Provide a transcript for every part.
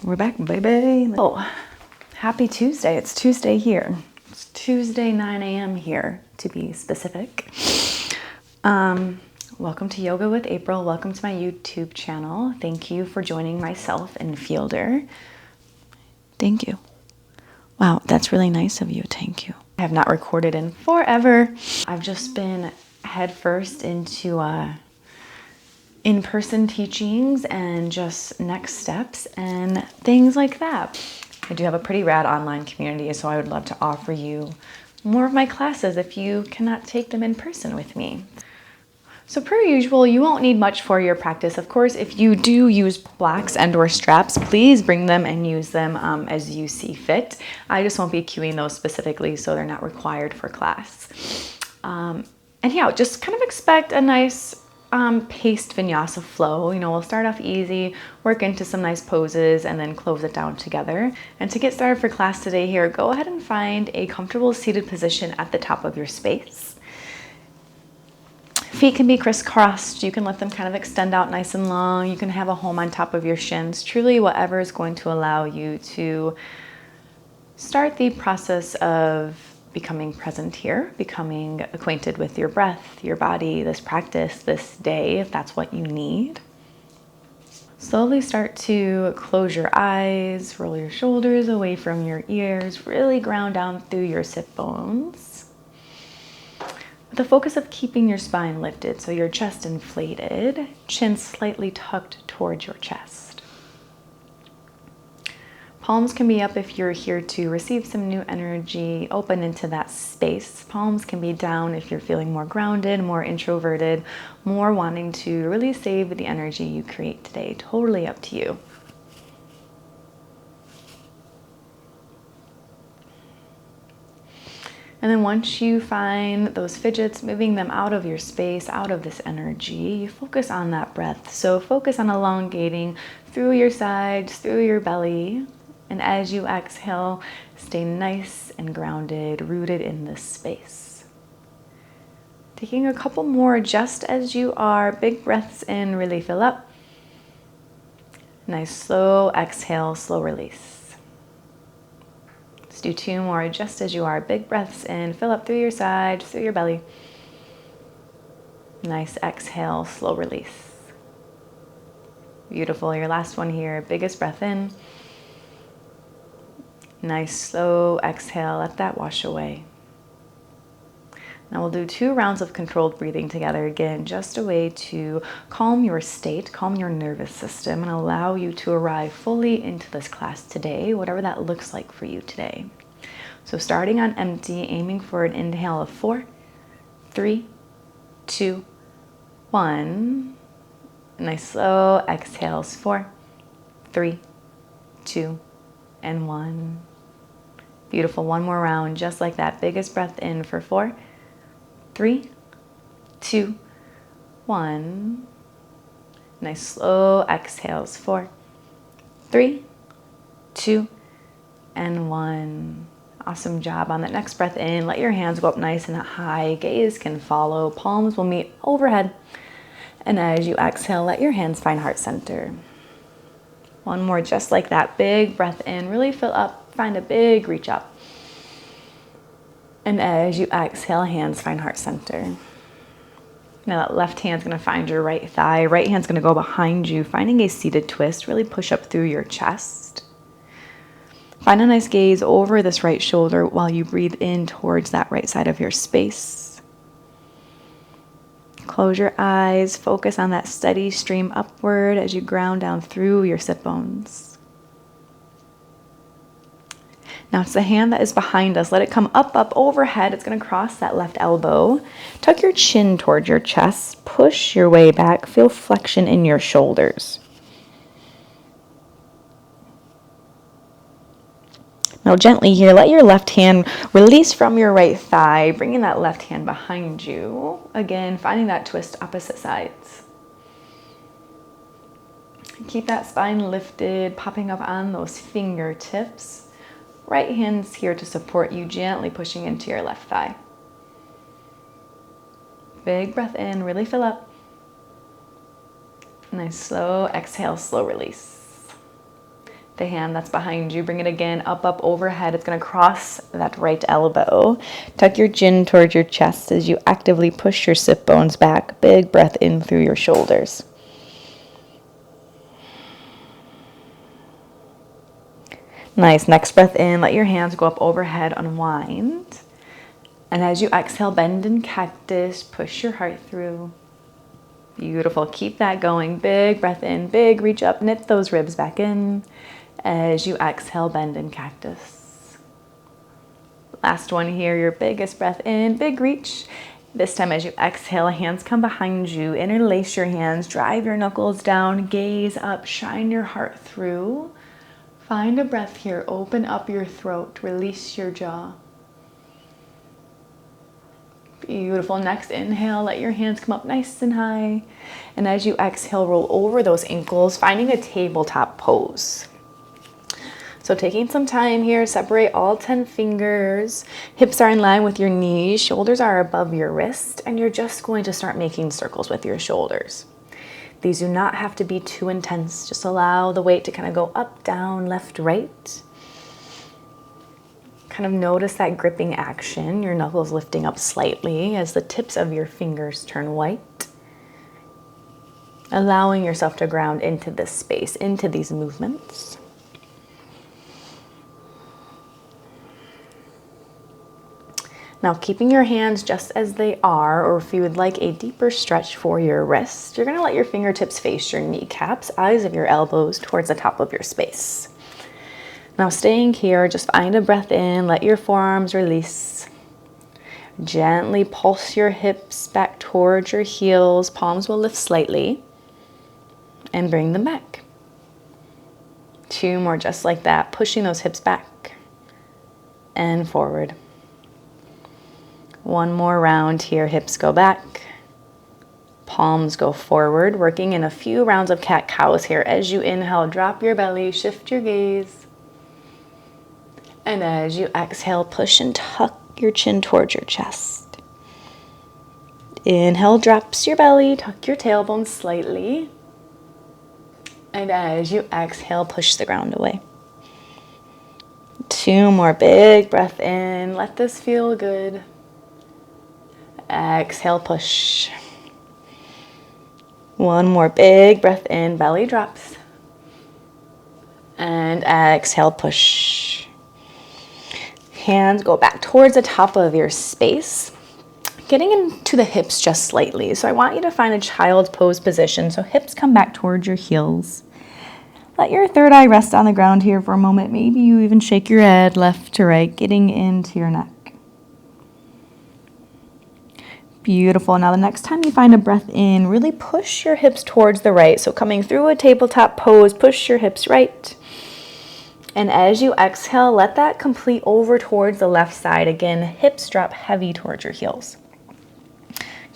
We're back, baby. Oh, happy Tuesday. It's Tuesday here. It's Tuesday, 9 a.m. here, to be specific. Welcome to Yoga with April. Welcome to my YouTube channel. Thank you for joining myself and Fielder. Thank you. Wow, that's really nice of you. Thank you. I have not recorded in forever. I've just been headfirst into in-person teachings and just next steps and things like that. I do have a pretty rad online community, so I would love to offer you more of my classes if you cannot take them in person with me. So per usual, you won't need much for your practice. Of course, if you do use blocks and or straps, please bring them and use them as you see fit. I just won't be cueing those specifically, so they're not required for class. And yeah, just kind of expect a nice paced vinyasa flow. You know, we'll start off easy, work into some nice poses, and then close it down together. And to get started for class today here, go ahead and find a comfortable seated position at the top of your space. Feet can be crisscrossed. You can let them kind of extend out nice and long. You can have a home on top of your shins. Truly whatever is going to allow you to start the process of becoming present here, becoming acquainted with your breath, your body, this practice, this day, if that's what you need. Slowly start to close your eyes, roll your shoulders away from your ears, really ground down through your sit bones. With the focus of keeping your spine lifted, so your chest inflated, chin slightly tucked towards your chest. Palms can be up if you're here to receive some new energy, open into that space. Palms can be down if you're feeling more grounded, more introverted, more wanting to really save the energy you create today. Totally up to you. And then once you find those fidgets, moving them out of your space, out of this energy, you focus on that breath. So focus on elongating through your sides, through your belly. And as you exhale, stay nice and grounded, rooted in this space. Taking a couple more just as you are. Big breaths in, really fill up. Nice slow exhale, slow release. Let's do two more just as you are. Big breaths in, fill up through your sides, through your belly. Nice exhale, slow release. Beautiful. Your last one here. Biggest breath in. Nice slow exhale, let that wash away. Now we'll do 2 rounds of controlled breathing together again, just a way to calm your state, calm your nervous system, and allow you to arrive fully into this class today, whatever that looks like for you today. So starting on empty, aiming for an inhale of 4, 3, 2, 1. Nice slow exhales, 4, 3, 2, and 1. Beautiful. One more round, just like that. Biggest breath in for 4, 3, 2, 1. Nice slow exhales, 4, 3, 2, and 1. Awesome job. On that next breath in, let your hands go up nice and high. Gaze can follow. Palms will meet overhead. And as you exhale, let your hands find heart center. One more just like that. Big breath in, really fill up. Find a big reach up. And as you exhale, hands find heart center. Now that left hand's gonna find your right thigh. Right hand's gonna go behind you, finding a seated twist. Really push up through your chest. Find a nice gaze over this right shoulder while you breathe in towards that right side of your space. Close your eyes, focus on that steady stream upward as you ground down through your sit bones. Now it's the hand that is behind us. Let it come up, up, overhead. It's going to cross that left elbow. Tuck your chin towards your chest. Push your way back. Feel flexion in your shoulders. Now gently here, let your left hand release from your right thigh, bringing that left hand behind you. Again, finding that twist opposite sides. Keep that spine lifted, popping up on those fingertips. Right hand's here to support you, gently pushing into your left thigh. Big breath in, really fill up. Nice slow exhale, slow release. The hand that's behind you, bring it again up, up, overhead. It's going to cross that right elbow. Tuck your chin towards your chest as you actively push your sit bones back. Big breath in through your shoulders. Nice. Next breath in. Let your hands go up overhead. Unwind. And as you exhale, bend in cactus. Push your heart through. Beautiful. Keep that going. Big breath in. Big reach up. Knit those ribs back in. As you exhale, bend in cactus. Last one here, your biggest breath in, big reach. This time as you exhale, hands come behind you, interlace your hands, drive your knuckles down, gaze up, shine your heart through. Find a breath here, open up your throat, release your jaw. Beautiful. Next inhale, let your hands come up nice and high. And as you exhale, roll over those ankles, finding a tabletop pose. So taking some time here, separate all 10 fingers. Hips are in line with your knees, shoulders are above your wrist, and you're just going to start making circles with your shoulders. These do not have to be too intense. Just allow the weight to kind of go up, down, left, right. Kind of notice that gripping action, your knuckles lifting up slightly as the tips of your fingers turn white. Allowing yourself to ground into this space, into these movements. Now, keeping your hands just as they are, or if you would like a deeper stretch for your wrist, you're going to let your fingertips face your kneecaps, eyes of your elbows towards the top of your space. Now, staying here, just find a breath in, let your forearms release. Gently pulse your hips back towards your heels, palms will lift slightly, and bring them back. 2 more just like that, pushing those hips back and forward. 1 more round here, hips go back, palms go forward, working in a few rounds of cat-cows here. As you inhale, drop your belly, shift your gaze. And as you exhale, push and tuck your chin towards your chest. Inhale, drops your belly, tuck your tailbone slightly. And as you exhale, push the ground away. 2 more, big breath in, let this feel good. Exhale, push. 1 more, big breath in, belly drops. And exhale, push. Hands go back towards the top of your space. Getting into the hips just slightly. So I want you to find a child's pose position. So hips come back towards your heels. Let your third eye rest on the ground here for a moment. Maybe you even shake your head left to right, getting into your neck. Beautiful. Now the next time you find a breath in, really push your hips towards the right. So coming through a tabletop pose, push your hips right. And as you exhale, let that complete over towards the left side. Again, hips drop heavy towards your heels.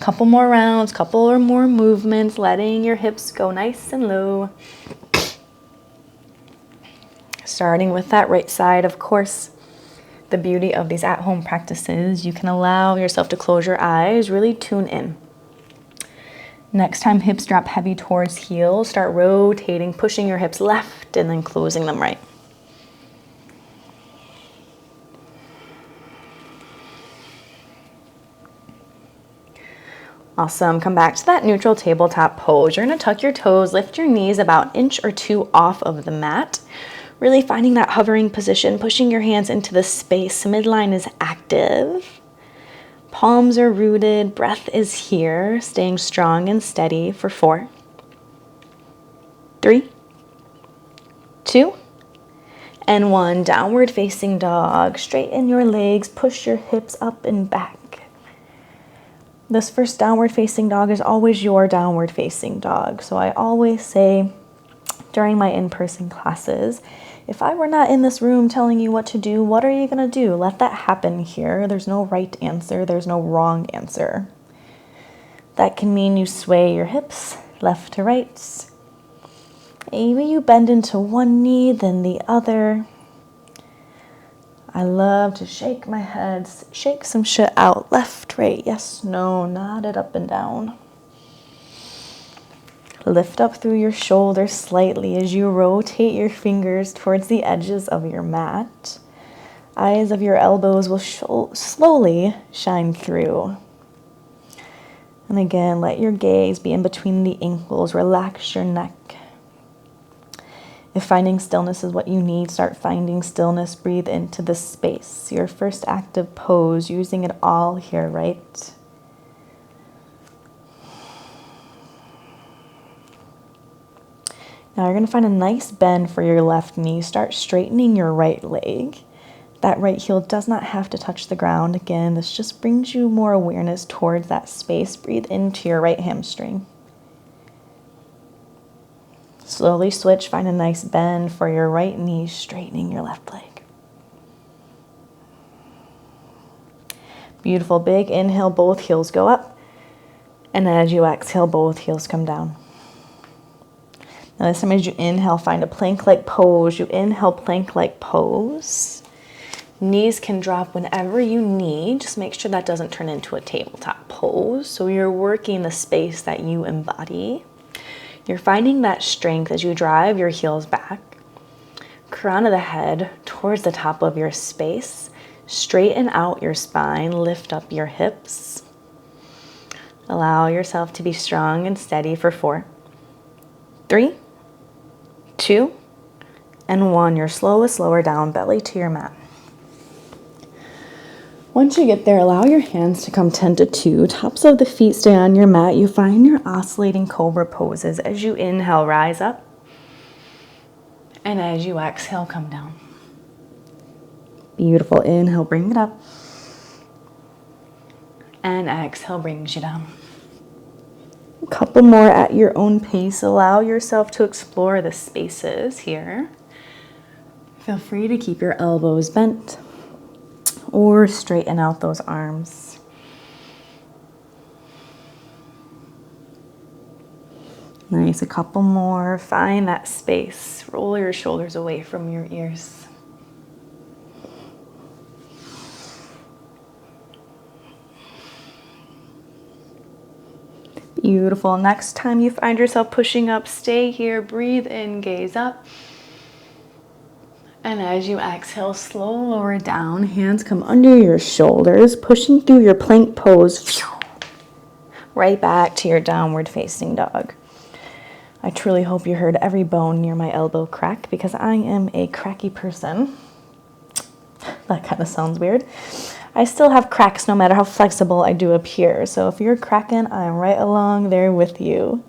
Couple more rounds, couple or more movements, letting your hips go nice and low. Starting with that right side, of course. The beauty of these at-home practices, you can allow yourself to close your eyes, really tune in. Next time hips drop heavy towards heels, start rotating, pushing your hips left and then closing them right. Awesome. Come back to that neutral tabletop pose. You're going to tuck your toes, lift your knees about an inch or 2 off of the mat. Really finding that hovering position, pushing your hands into the space. Midline is active. Palms are rooted. Breath is here. Staying strong and steady for 4, 3, 2, and 1. Downward facing dog. Straighten your legs. Push your hips up and back. This first downward facing dog is always your downward facing dog. So I always say during my in-person classes, if I were not in this room telling you what to do, what are you going to do? Let that happen here. There's no right answer. There's no wrong answer. That can mean you sway your hips left to right. Maybe you bend into one knee, then the other. I love to shake my head, shake some shit out. Left, right, yes, no, nod it up and down. Lift up through your shoulders slightly as you rotate your fingers towards the edges of your mat. Eyes of your elbows will slowly shine through. And again, let your gaze be in between the ankles. Relax your neck. If finding stillness is what you need, start finding stillness. Breathe into the space. Your first active pose, using it all here, right? Now you're going to find a nice bend for your left knee. Start straightening your right leg. That right heel does not have to touch the ground. Again, this just brings you more awareness towards that space. Breathe into your right hamstring. Slowly switch. Find a nice bend for your right knee, straightening your left leg. Beautiful. Big inhale, both heels go up. And as you exhale, both heels come down. Now this time as you inhale, find a plank-like pose. You inhale, plank-like pose. Knees can drop whenever you need. Just make sure that doesn't turn into a tabletop pose. So you're working the space that you embody. You're finding that strength as you drive your heels back. Crown of the head towards the top of your space. Straighten out your spine. Lift up your hips. Allow yourself to be strong and steady for 4, 3, 2, and 1. Your slowest lower down, belly to your mat. Once you get there, allow your hands to come 10 to 2. Tops of the feet stay on your mat. You find your oscillating cobra poses. As you inhale, rise up. And as you exhale, come down. Beautiful. Inhale, bring it up. And exhale brings you down. A couple more at your own pace. Allow yourself to explore the spaces here. Feel free to keep your elbows bent or straighten out those arms. Nice, a couple more. Find that space. Roll your shoulders away from your ears. Beautiful. Next time you find yourself pushing up, stay here. Breathe in, gaze up. And as you exhale, slow lower down. Hands come under your shoulders, pushing through your plank pose. Right back to your downward facing dog. I truly hope you heard every bone near my elbow crack, because I am a cracky person. That kind of sounds weird. I still have cracks no matter how flexible I do appear. So if you're cracking, I'm right along there with you.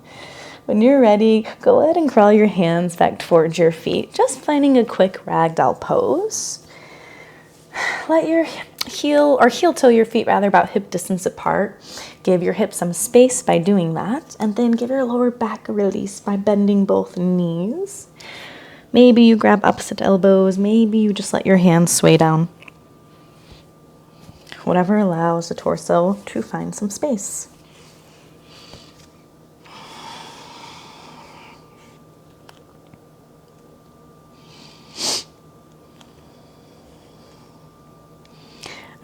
When you're ready, go ahead and crawl your hands back towards your feet. Just finding a quick ragdoll pose. Let your heel toe your feet about hip distance apart. Give your hips some space by doing that. And then give your lower back a release by bending both knees. Maybe you grab opposite elbows. Maybe you just let your hands sway down. Whatever allows the torso to find some space.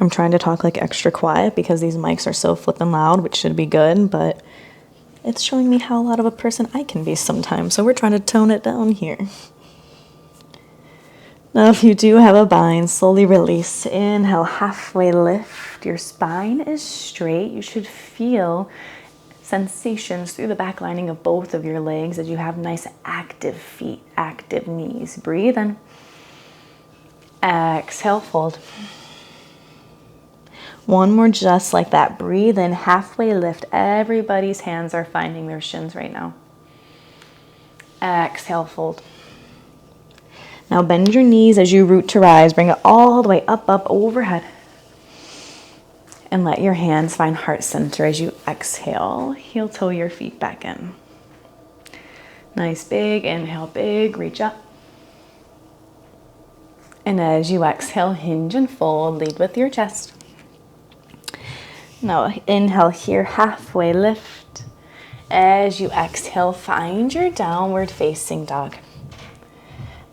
I'm trying to talk like extra quiet because these mics are so flippin' loud, which should be good, but it's showing me how loud of a person I can be sometimes, so we're trying to tone it down here. Now, if you do have a bind, slowly release. Inhale, halfway lift. Your spine is straight. You should feel sensations through the back lining of both of your legs as you have nice active feet, active knees. Breathe in. Exhale, fold. One more just like that. Breathe in, halfway lift. Everybody's hands are finding their shins right now. Exhale, fold. Now bend your knees as you root to rise. Bring it all the way up, overhead. And let your hands find heart center as you exhale. Heel toe your feet back in. Nice big inhale, big reach up. And as you exhale, hinge and fold. Lead with your chest. Now inhale here, halfway lift. As you exhale, find your downward facing dog.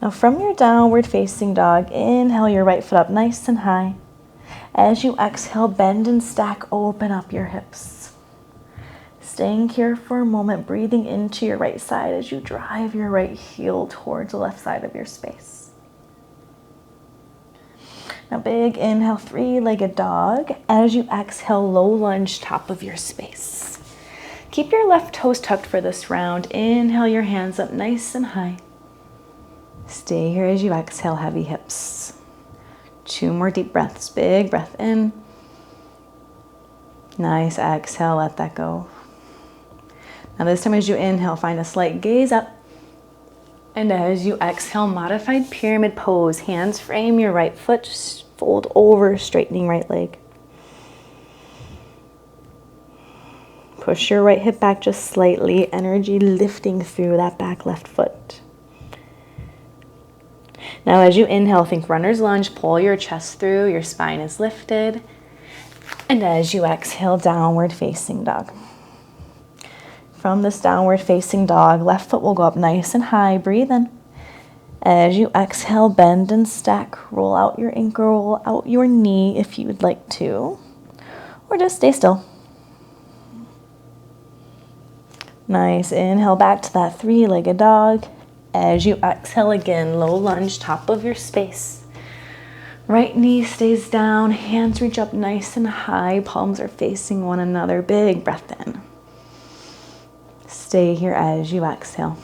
Now from your downward facing dog, inhale your right foot up nice and high. As you exhale, bend and stack, open up your hips. Staying here for a moment, breathing into your right side as you drive your right heel towards the left side of your space. Now big inhale, three-legged dog. As you exhale, low lunge, top of your space. Keep your left toes tucked for this round. Inhale your hands up nice and high. Stay here as you exhale, heavy hips. 2 more deep breaths. Big breath in. Nice exhale, let that go. Now this time as you inhale, find a slight gaze up. And as you exhale, modified pyramid pose. Hands frame your right foot, fold over, straightening right leg. Push your right hip back just slightly, energy lifting through that back left foot. Now as you inhale, think runner's lunge, pull your chest through, your spine is lifted. And as you exhale, downward facing dog. From this downward facing dog, left foot will go up nice and high. Breathe in. As you exhale, bend and stack. Roll out your ankle, roll out your knee if you would like to. Or just stay still. Nice. Inhale back to that three-legged dog. As you exhale again, low lunge, top of your space. Right knee stays down. Hands reach up nice and high. Palms are facing one another. Big breath in. Stay here as you exhale.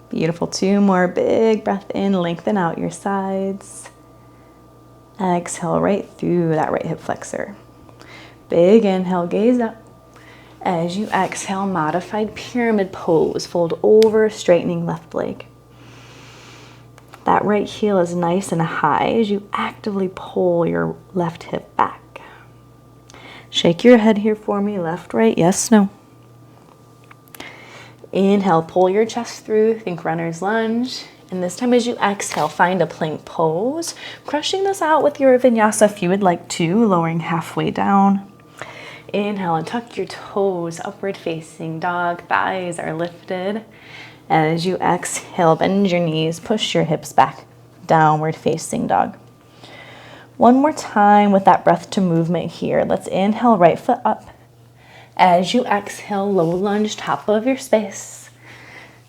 Beautiful. 2 more. Big breath in. Lengthen out your sides. Exhale right through that right hip flexor. Big inhale. Gaze up. As you exhale, modified pyramid pose. Fold over, straightening left leg. That right heel is nice and high as you actively pull your left hip back. Shake your head here for me. Left, right, yes, no. Inhale, pull your chest through, think runner's lunge. And this time as you exhale, find a plank pose. Crushing this out with your vinyasa if you would like to, lowering halfway down. Inhale and tuck your toes, upward facing dog, thighs are lifted. As you exhale, bend your knees, push your hips back, downward facing dog. One more time with that breath to movement here. Let's inhale, right foot up. As you exhale, low lunge, top of your space.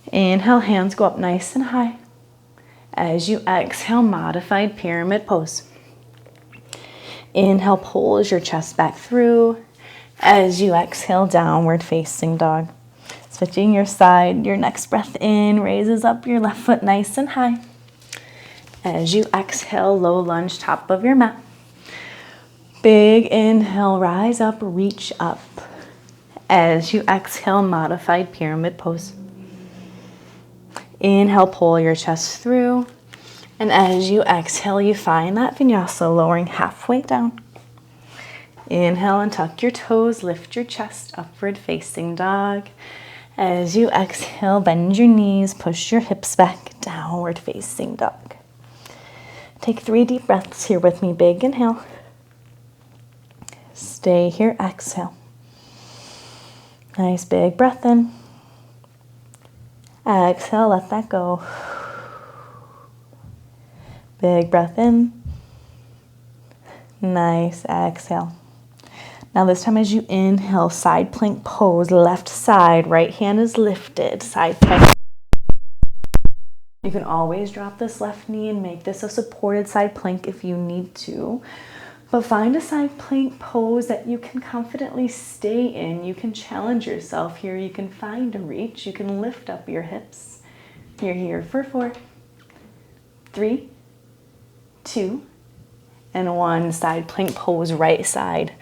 Inhale, hands go up nice and high. As you exhale, modified pyramid pose. Inhale, pulls your chest back through. As you exhale, downward facing dog. Switching your side, your next breath in raises up your left foot nice and high. As you exhale, low lunge, top of your mat. Big inhale, rise up, reach up. As you exhale, modified pyramid pose. Inhale, pull your chest through. And as you exhale, you find that vinyasa, lowering halfway down. Inhale and tuck your toes, lift your chest, upward facing dog. As you exhale, bend your knees, push your hips back, downward facing dog. Take 3 deep breaths here with me. Big inhale. Stay here, exhale. Nice big breath in. Exhale, let that go. Big breath in. Nice, exhale. Now this time as you inhale, side plank pose, left side, right hand is lifted, side plank. You can always drop this left knee and make this a supported side plank if you need to. But find a side plank pose that you can confidently stay in. You can challenge yourself here. You can find a reach. You can lift up your hips. You're here for 4, 3, 2, and 1. Side plank pose, right side.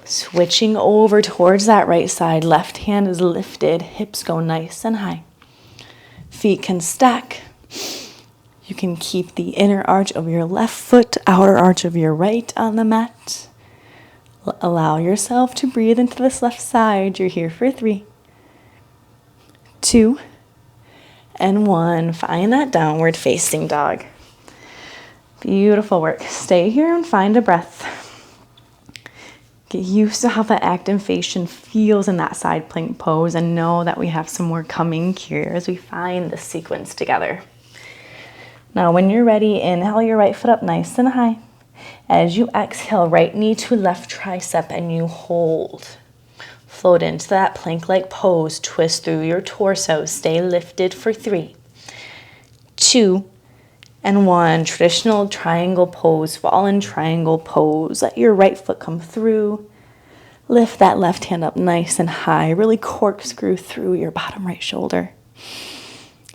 Switching over towards that right side. Left hand is lifted. Hips go nice and high. Feet can stack. You can keep the inner arch of your left foot, outer arch of your right on the mat. Allow yourself to breathe into this left side. You're here for 3, 2, and 1. Find that downward facing dog. Beautiful work. Stay here and find a breath. Get used to how the activation feels in that side plank pose and know that we have some more coming here as we find this sequence together. Now when you're ready, inhale your right foot up nice and high. As you exhale, right knee to left tricep and you hold. Float into that plank-like pose. Twist through your torso. Stay lifted for 3, 2, and 1. Traditional triangle pose, fallen triangle pose. Let your right foot come through. Lift that left hand up nice and high. Really corkscrew through your bottom right shoulder.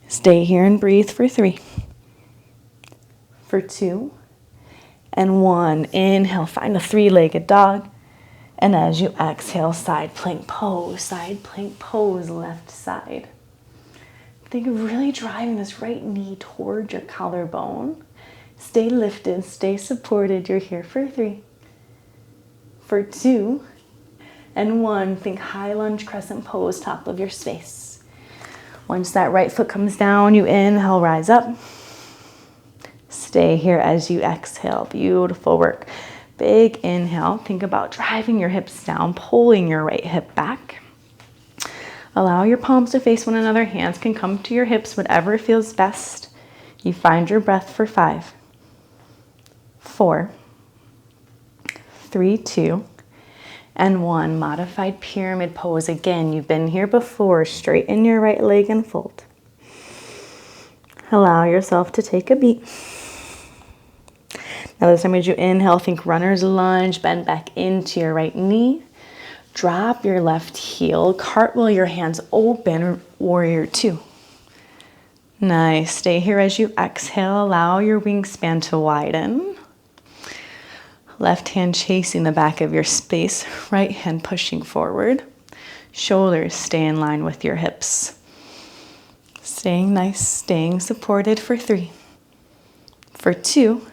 Stay here and breathe for 3, for 2, and 1. Inhale, find a 3-legged dog. And as you exhale, side plank pose, left side. Think of really driving this right knee towards your collarbone. Stay lifted, stay supported. You're here for 3, for 2, and 1. Think high lunge crescent pose, top of your space. Once that right foot comes down, you inhale, rise up. Stay here as you exhale. Beautiful work. Big inhale. Think about driving your hips down, pulling your right hip back. Allow your palms to face one another. Hands can come to your hips, whatever feels best. You find your breath for 5, 4, 3, 2, and 1. Modified pyramid pose. Again, you've been here before. Straighten your right leg and fold. Allow yourself to take a beat. Now this time as you inhale, think runner's lunge, bend back into your right knee. Drop your left heel, cartwheel your hands open, warrior 2. Nice, stay here as you exhale, allow your wingspan to widen. Left hand chasing the back of your space, right hand pushing forward. Shoulders stay in line with your hips. Staying nice, staying supported for 3, for 2,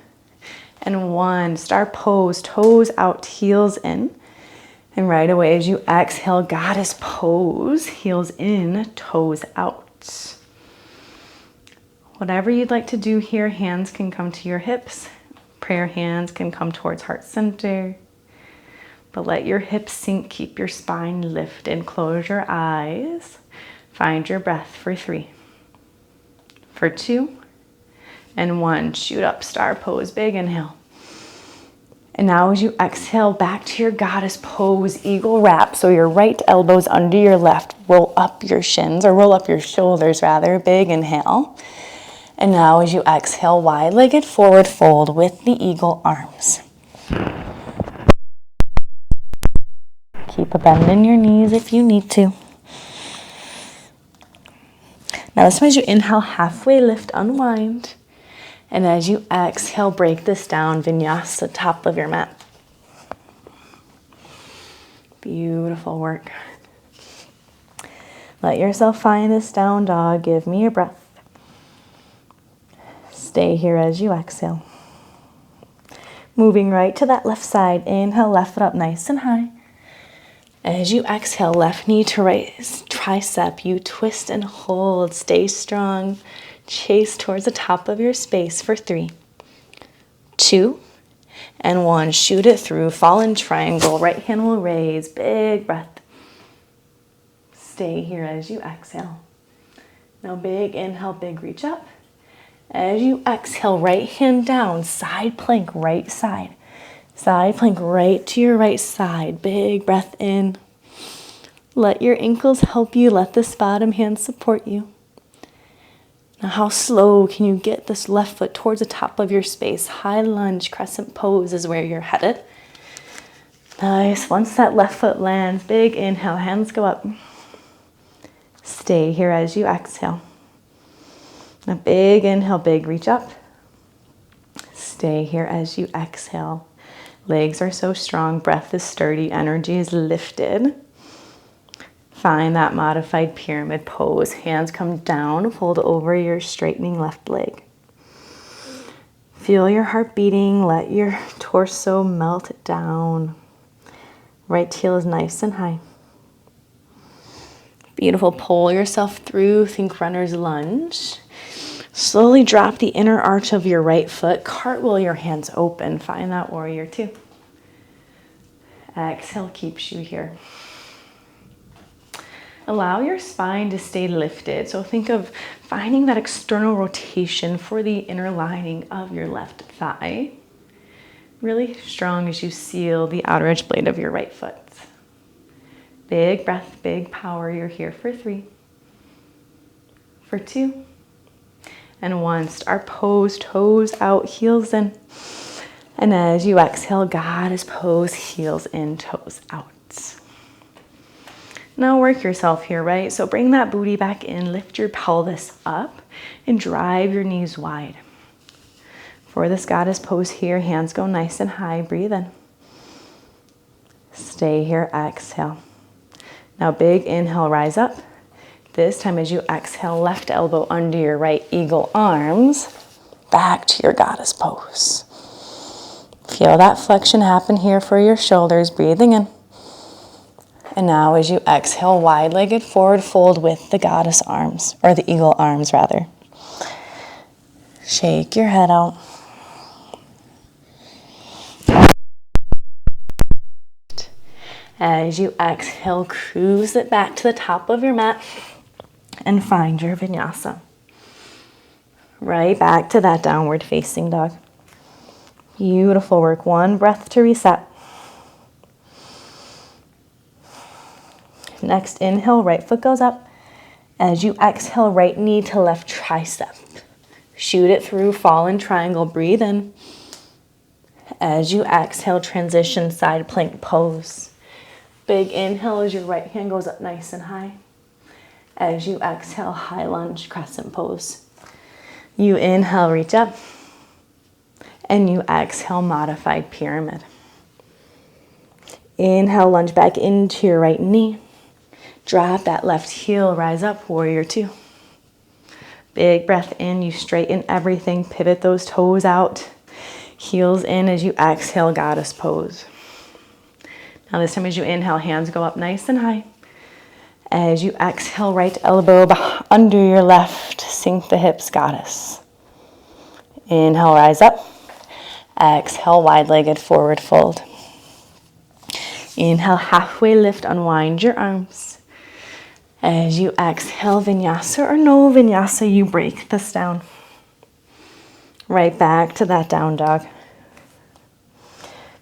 and 1. Star pose, toes out, heels in. And right away as you exhale, goddess pose, heels in, toes out. Whatever you'd like to do here, hands can come to your hips. Prayer hands can come towards heart center. But let your hips sink, keep your spine lifted. Close your eyes. Find your breath for 3, for 2, and 1. Shoot up, star pose, big inhale. And now as you exhale, back to your goddess pose, eagle wrap. So your right elbow's under your left. Roll up your shins, or roll up your shoulders rather. Big inhale. And now as you exhale, wide-legged forward fold with the eagle arms. Keep a bend in your knees if you need to. Now this time as you inhale, halfway lift, unwind. And as you exhale, break this down, Vinyasa, top of your mat. Beautiful work. Let yourself find this down dog. Give me your breath. Stay here as you exhale. Moving right to that left side. Inhale, left foot up nice and high. As you exhale, left knee to right tricep. You twist and hold. Stay strong. Chase towards the top of your space for 3, 2, and 1. Shoot it through. Fallen triangle. Right hand will raise. Big breath. Stay here as you exhale. Now big inhale, big reach up. As you exhale, right hand down. Side plank, right side. Side plank right to your right side. Big breath in. Let your ankles help you. Let this bottom hand support you. Now how slow can you get this left foot towards the top of your space? High lunge, crescent pose is where you're headed. Nice. Once that left foot lands, big inhale, hands go up. Stay here as you exhale. Now big inhale, big reach up. Stay here as you exhale. Legs are so strong, breath is sturdy, energy is lifted. Find that modified pyramid pose. Hands come down, fold over your straightening left leg. Feel your heart beating. Let your torso melt down. Right heel is nice and high. Beautiful. Pull yourself through. Think runner's lunge. Slowly drop the inner arch of your right foot. Cartwheel your hands open. Find that warrior 2. Exhale keeps you here. Allow your spine to stay lifted. So think of finding that external rotation for the inner lining of your left thigh. Really strong as you seal the outer edge blade of your right foot. Big breath, big power. You're here for 3, for 2, and 1. Start pose, toes out, heels in. And as you exhale, goddess pose, heels in, toes out. Now work yourself here, right? So bring that booty back in, lift your pelvis up, and drive your knees wide. For this goddess pose here, hands go nice and high, breathe in. Stay here, exhale. Now big inhale, rise up. This time as you exhale, left elbow under your right eagle arms, back to your goddess pose. Feel that flexion happen here for your shoulders, breathing in. And now as you exhale, wide-legged forward fold with the goddess arms, or the eagle arms rather. Shake your head out. As you exhale, cruise it back to the top of your mat and find your vinyasa. Right back to that downward facing dog. Beautiful work. 1 breath to reset. Next inhale, right foot goes up. As you exhale, right knee to left tricep. Shoot it through, fallen triangle, breathe in. As you exhale, transition side plank pose. Big inhale as your right hand goes up nice and high. As you exhale, high lunge, crescent pose. You inhale, reach up. And you exhale, modified pyramid. Inhale, lunge back into your right knee. Drop that left heel, rise up, warrior 2. Big breath in, you straighten everything, pivot those toes out. Heels in as you exhale, goddess pose. Now this time as you inhale, hands go up nice and high. As you exhale, right elbow under your left, sink the hips, goddess. Inhale, rise up. Exhale, wide-legged forward fold. Inhale, halfway lift, unwind your arms. As you exhale, vinyasa or no vinyasa, you break this down. Right back to that down dog.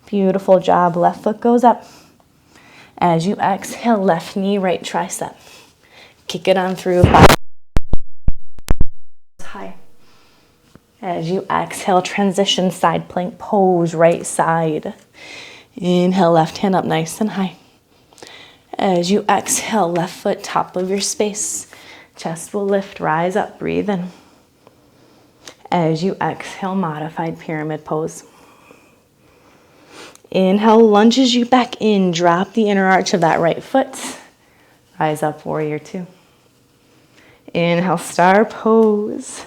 Beautiful job. Left foot goes up. As you exhale, left knee, right tricep. Kick it on through. High. As you exhale, transition side plank pose, right side. Inhale, left hand up nice and high. As you exhale, left foot top of your space. Chest will lift, rise up, breathe in. As you exhale, modified pyramid pose. Inhale, lunges you back in. Drop the inner arch of that right foot. Rise up, warrior 2. Inhale, star pose.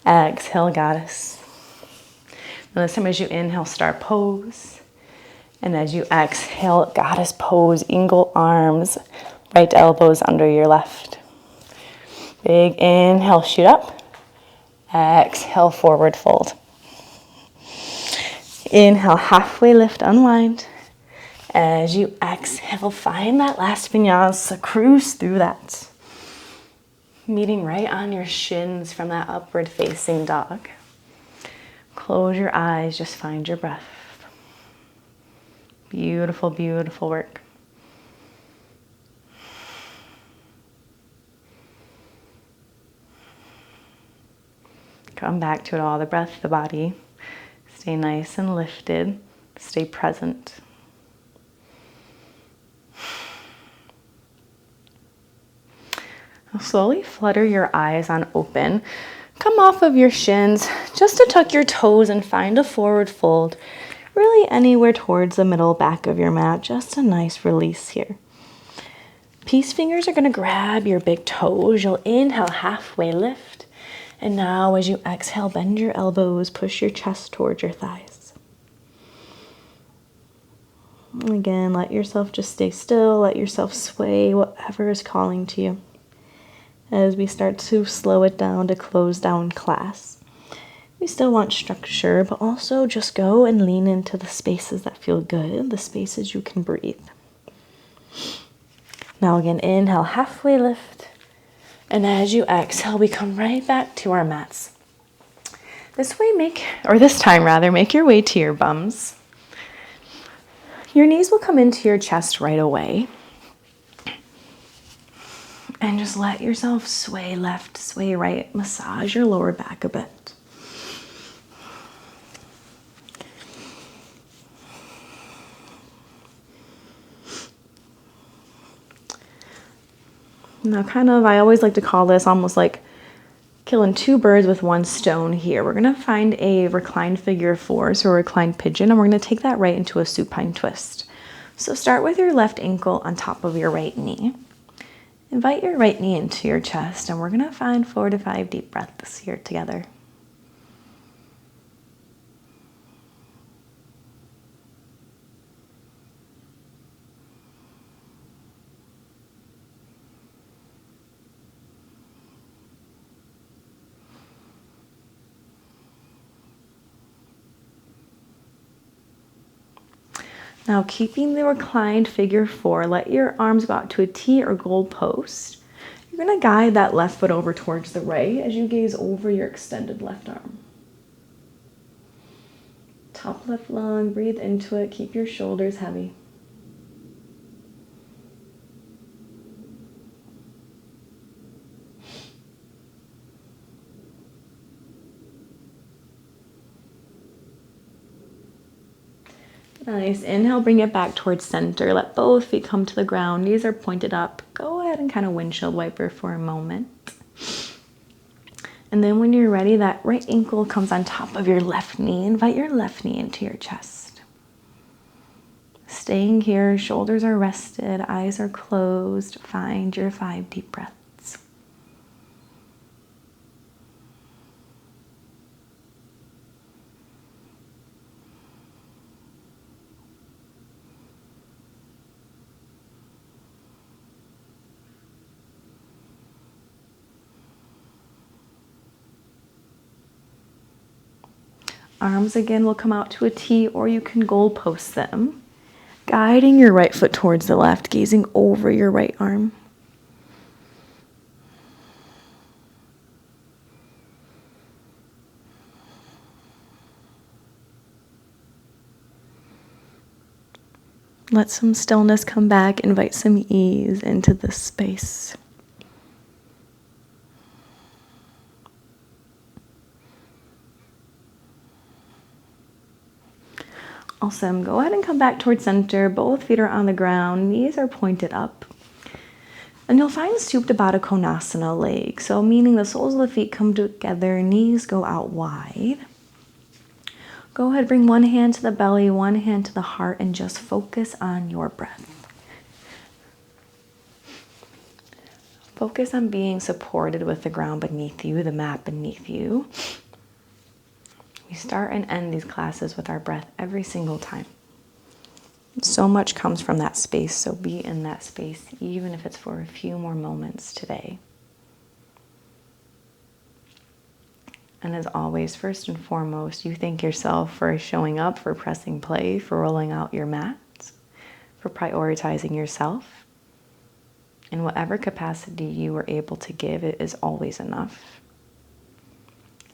Exhale, goddess. Now this time as you inhale, star pose. And as you exhale, goddess pose, eagle arms, right elbows under your left. Big inhale, shoot up. Exhale, forward fold. Inhale, halfway lift, unwind. As you exhale, find that last vinyasa, cruise through that. Meeting right on your shins from that upward facing dog. Close your eyes, just find your breath. Beautiful, beautiful work. Come back to it all, the breath, the body. Stay nice and lifted. Stay present. Now slowly flutter your eyes on open. Come off of your shins just to tuck your toes and find a forward fold. Really anywhere towards the middle back of your mat. Just a nice release here. Peace fingers are going to grab your big toes. You'll inhale, halfway lift. And now as you exhale, bend your elbows, push your chest towards your thighs. And again, let yourself just stay still. Let yourself sway, whatever is calling to you. As we start to slow it down to close down class. We still want structure, but also just go and lean into the spaces that feel good, the spaces you can breathe. Now again, inhale, halfway lift. And as you exhale, we come right back to our mats. This time, make your way to your bums. Your knees will come into your chest right away. And just let yourself sway left, sway right, massage your lower back a bit. Now I always like to call this almost like killing two birds with one stone here. We're gonna find a reclined figure four, so a reclined pigeon, and we're gonna take that right into a supine twist. So start with your left ankle on top of your right knee. Invite your right knee into your chest, and we're gonna find 4 to 5 deep breaths here together. Now, keeping the reclined figure four, let your arms go out to a T or goal post. You're going to guide that left foot over towards the right as you gaze over your extended left arm. Top left lung, breathe into it, keep your shoulders heavy. Nice. Inhale, bring it back towards center. Let both feet come to the ground. Knees are pointed up. Go ahead and kind of windshield wiper for a moment. And then when you're ready, that right ankle comes on top of your left knee. Invite your left knee into your chest. Staying here, shoulders are rested, eyes are closed. Find your 5 deep breaths. Arms again will come out to a T, or you can goal post them. Guiding your right foot towards the left, gazing over your right arm. Let some stillness come back. Invite some ease into this space. Awesome. Go ahead and come back towards center. Both feet are on the ground. Knees are pointed up. And you'll find Supta Baddha Konasana leg. So meaning the soles of the feet come together, knees go out wide. Go ahead, bring one hand to the belly, one hand to the heart, and just focus on your breath. Focus on being supported with the ground beneath you, the mat beneath you. We start and end these classes with our breath every single time. So much comes from that space, so be in that space, even if it's for a few more moments today. And as always, first and foremost, you thank yourself for showing up, for pressing play, for rolling out your mats, for prioritizing yourself. In whatever capacity you were able to give, it is always enough.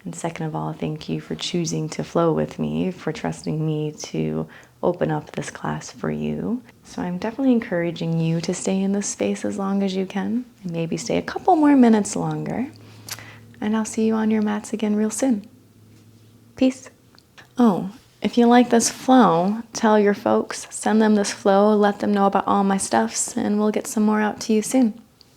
And second of all, thank you for choosing to flow with me, for trusting me to open up this class for you. So I'm definitely encouraging you to stay in this space as long as you can, and maybe stay a couple more minutes longer. And I'll see you on your mats again real soon. Peace. Oh, if you like this flow, tell your folks, send them this flow, let them know about all my stuffs, and we'll get some more out to you soon.